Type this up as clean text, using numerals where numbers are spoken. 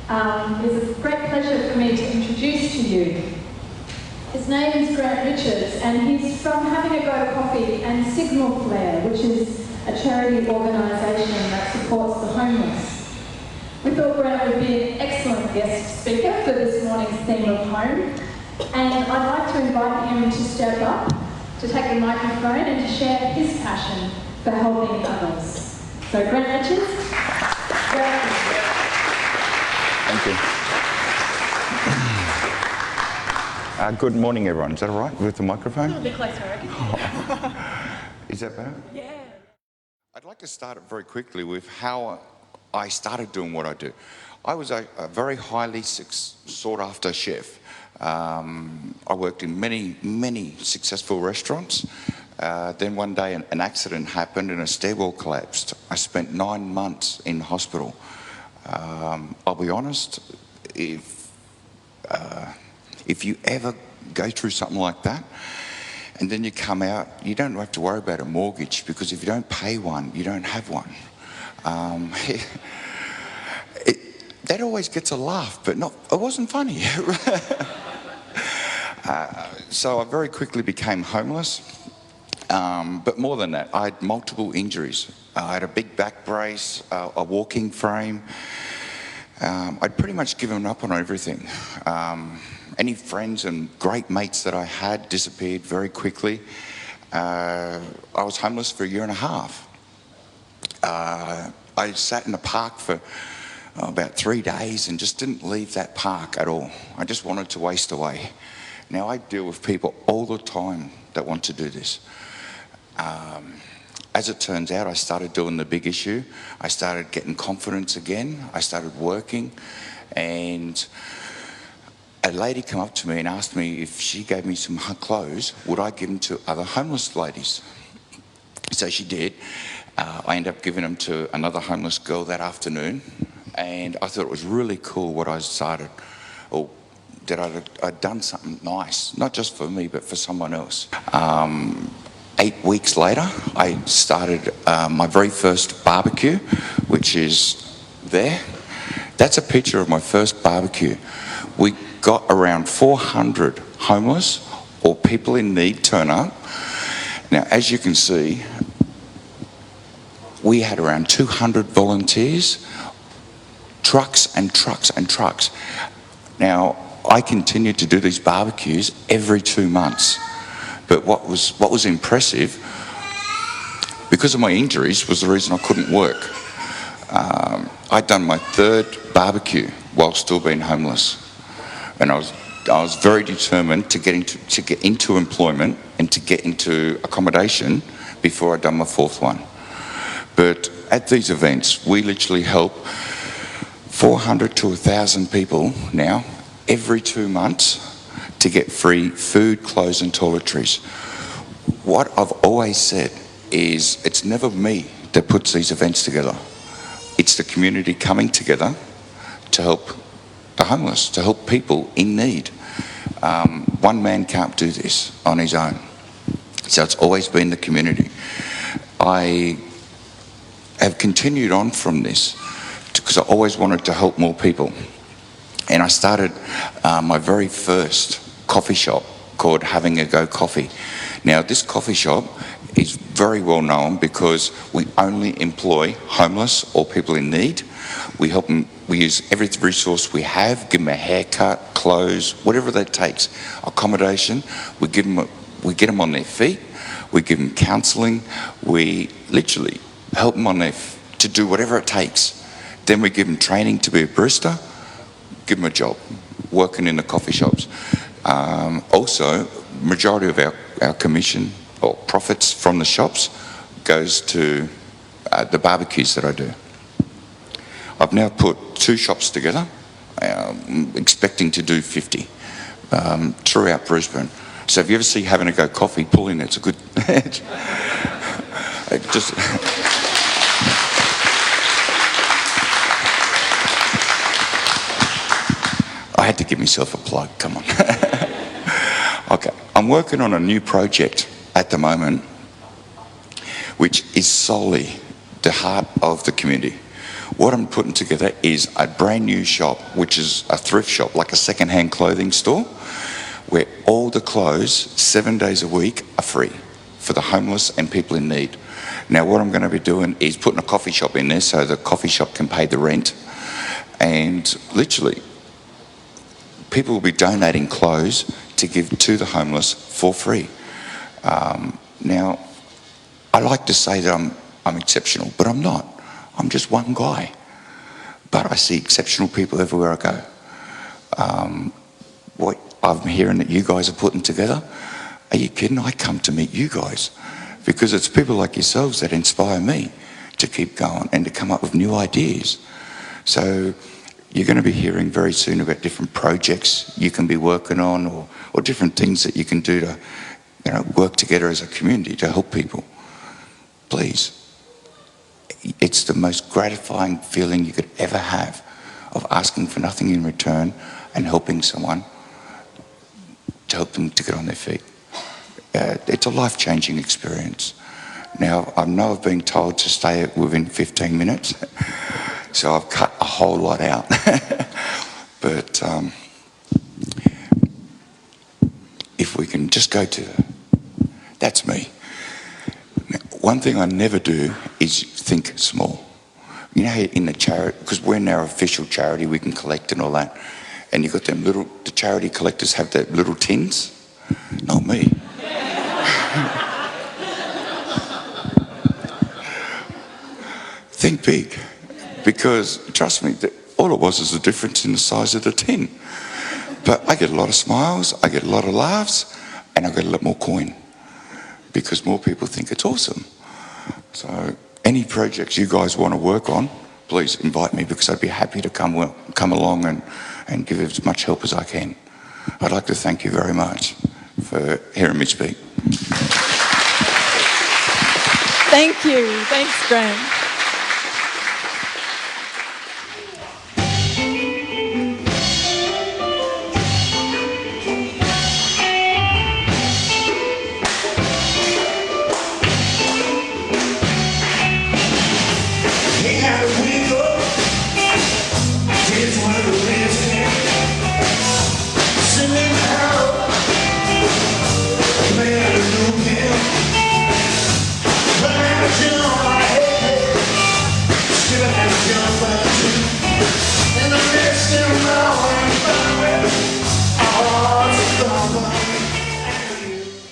It is a great pleasure for me to introduce to you. His name is Grant Richards, and he's from Having a Go Coffee and Signal Flare, which is a charity organisation that supports the homeless. We thought Grant would be an excellent guest speaker for this morning's theme of home, and I'd like to invite him to step up, to take the microphone and to share his passion for helping others. So Grant Richards. Thank you. Good morning, everyone. Is that all right with the microphone? A little bit closer, I reckon. Oh. Is that better? Yeah. I'd like to start very quickly with how I started doing what I do. I was a very highly sought-after chef. I worked in many successful restaurants. Then one day an accident happened and a stairwell collapsed. I spent 9 months in hospital. I'll be honest, if you ever go through something like that and then you come out, you don't have to worry about a mortgage, because if you don't pay one, you don't have one. That always gets a laugh, but it wasn't funny. So I very quickly became homeless. But more than that, I had multiple injuries. I had a big back brace, a walking frame. I'd pretty much given up on everything. Any friends and great mates that I had disappeared very quickly. I was homeless for 1.5 years. I sat in the park for about 3 days and just didn't leave that park at all. I just wanted to waste away. Now I deal with people all the time that want to do this. As it turns out, I started doing the big issue. I started getting confidence again. I started working, and a lady came up to me and asked me if she gave me some clothes, would I give them to other homeless ladies? So she did. I ended up giving them to another homeless girl that afternoon, and I thought it was really cool what I started, or that I'd done something nice, not just for me, but for someone else. 8 weeks later, I started my very first barbecue, which is there. That's a picture of my first barbecue. We got around 400 homeless or people in need turn up. Now, as you can see, we had around 200 volunteers, trucks and trucks and trucks. Now, I continued to do these barbecues every 2 months. But what was impressive, because of my injuries, was the reason I couldn't work. I'd done my 3rd barbecue while still being homeless, and I was very determined to get into employment and to get into accommodation before I'd done my 4th one. But at these events, we literally help 400 to 1,000 people now every 2 months to get free food, clothes and toiletries. What I've always said is it's never me that puts these events together. It's the community coming together to help the homeless, to help people in need. One man can't do this on his own. So it's always been the community. I have continued on from this because I always wanted to help more people. And I started my very first coffee shop called Having a Go Coffee. Now, this coffee shop is very well known because we only employ homeless or people in need. We help them, we use every resource we have, give them a haircut, clothes, whatever that takes, accommodation. We get them on their feet, we give them counselling, we literally help them to do whatever it takes. Then we give them training to be a barista, give them a job, working in the coffee shops. Also, majority of our commission or profits from the shops goes to the barbecues that I do. I've now put 2 shops together, expecting to do 50 throughout Brisbane. So if you ever see Having a Go Coffee, pull in, it's a good... I had to give myself a plug, come on. Okay, I'm working on a new project at the moment, which is solely the heart of the community. What I'm putting together is a brand new shop, which is a thrift shop, like a second-hand clothing store, where all the clothes, 7 days a week, are free for the homeless and people in need. Now, what I'm going to be doing is putting a coffee shop in there so the coffee shop can pay the rent. And literally, people will be donating clothes to give to the homeless for free. Now, I like to say that I'm exceptional, but I'm not. I'm just one guy. But I see exceptional people everywhere I go. What I'm hearing that you guys are putting together, are you kidding? I come to meet you guys because it's people like yourselves that inspire me to keep going and to come up with new ideas. So you're going to be hearing very soon about different projects you can be working on, or different things that you can do to, work together as a community to help people. Please. It's the most gratifying feeling you could ever have, of asking for nothing in return and helping someone to help them to get on their feet. It's a life-changing experience. Now, I know I've been told to stay within 15 minutes, so I've cut a whole lot out. But if we can just go to, that's me. One thing I never do is think small. You know how in the charity, because we're now official charity, we can collect and all that, and you've got them little, the charity collectors have that little tins. Not me. Think big, because trust me, all it was is the difference in the size of the tin. But I get a lot of smiles, I get a lot of laughs, and I get a lot more coin, because more people think it's awesome. So any projects you guys want to work on, please invite me, because I'd be happy to come along and give as much help as I can. I'd like to thank you very much for hearing me speak. Thank you. Thanks, Graham. Man, I knew him, but I